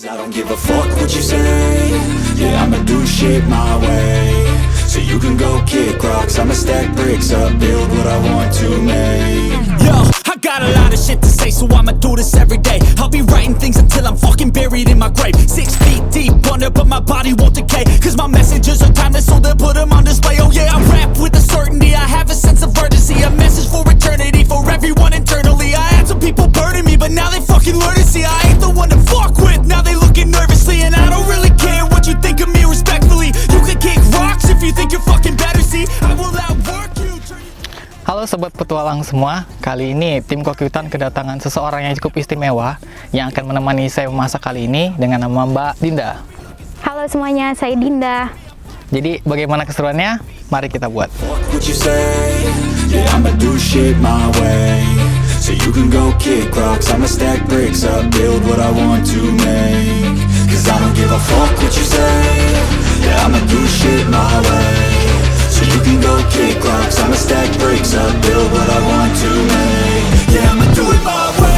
I don't give a fuck what you say. Yeah, I'ma do shit my way. So you can go kick rocks, I'ma stack bricks up, build what I want to make. Yo, I got a lot of shit to say, so I'ma do this every day. I'll be writing things until I'm fucking buried in my grave. 6 feet deep under, but my body won't decay. Cause my messages are timeless, so they'll put them on display. Oh yeah, I rap with a certainty, I have a sense of urgency. A message for eternity, for everyone internally. I had some people burning me, but now they fucking learn to see I ain't the one to fuck with, now they looking nervously. And I don't really care what you think of me respectfully. You can kick rocks if you think you're fucking better, see I will outwork you. Halo Sobat Petualang semua, kali ini tim Koki Hutan kedatangan seseorang yang cukup istimewa yang akan menemani saya memasak kali ini dengan nama Mbak Dinda. Halo semuanya, saya Dinda. Jadi bagaimana keseruannya? Mari kita buat. So you can go kick rocks, I'ma stack bricks up, build what I want to make. Cause I don't give a fuck what you say. Yeah, I'ma do shit my way. So you can go kick rocks, I'ma stack bricks up, build what I want to make. Yeah, I'ma do it my way.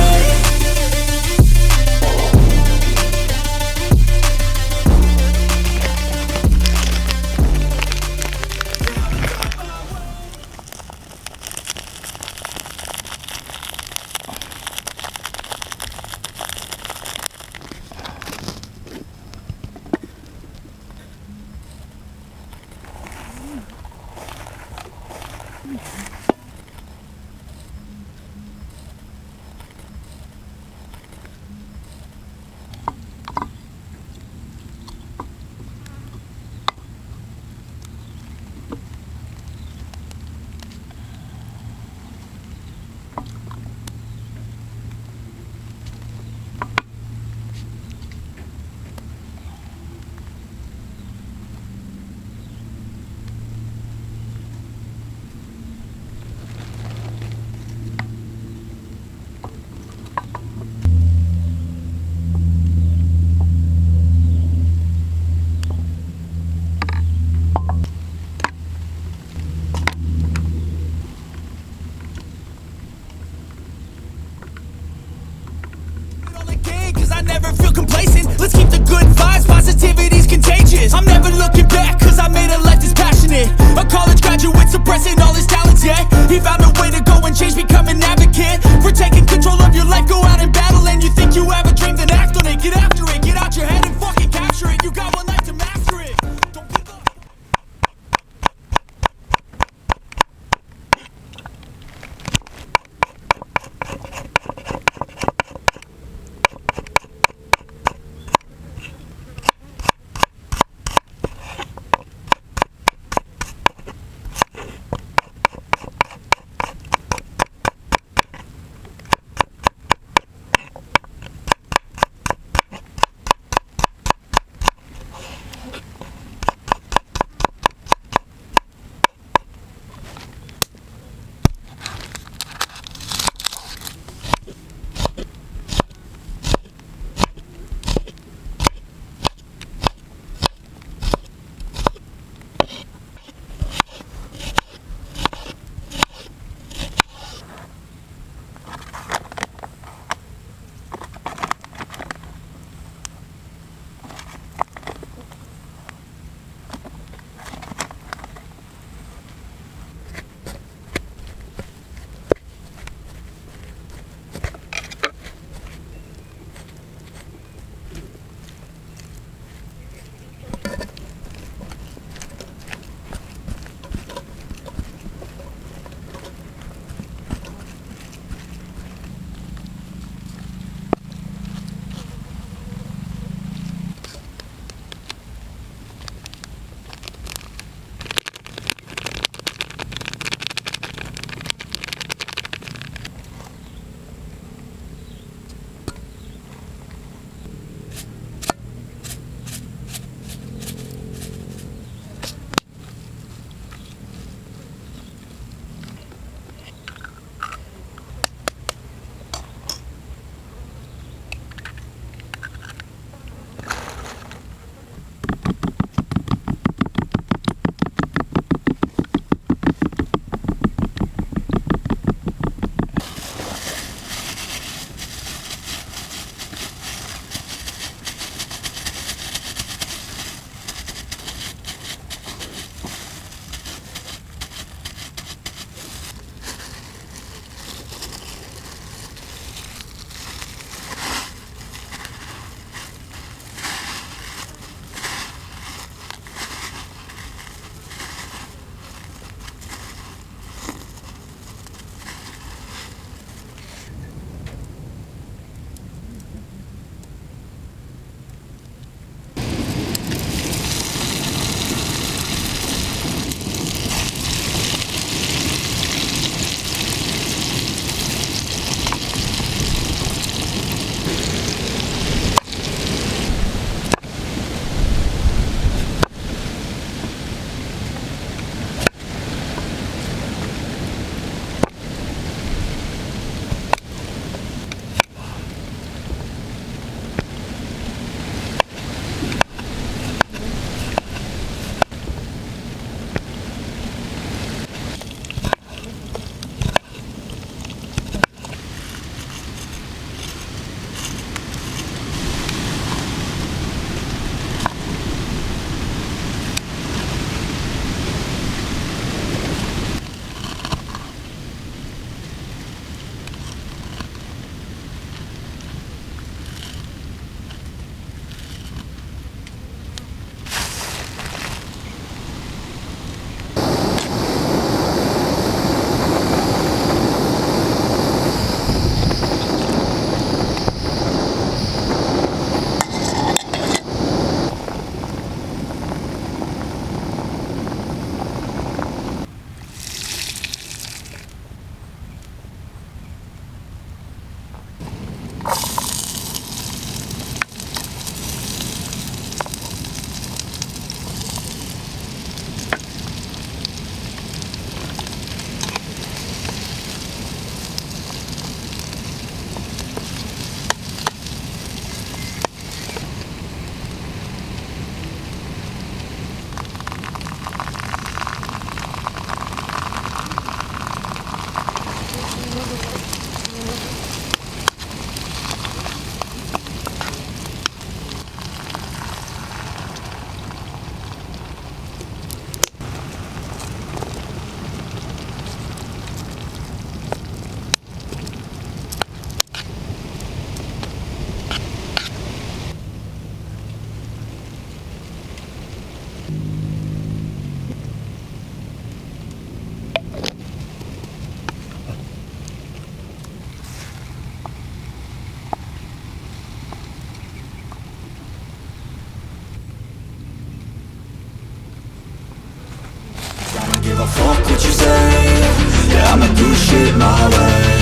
shit my way.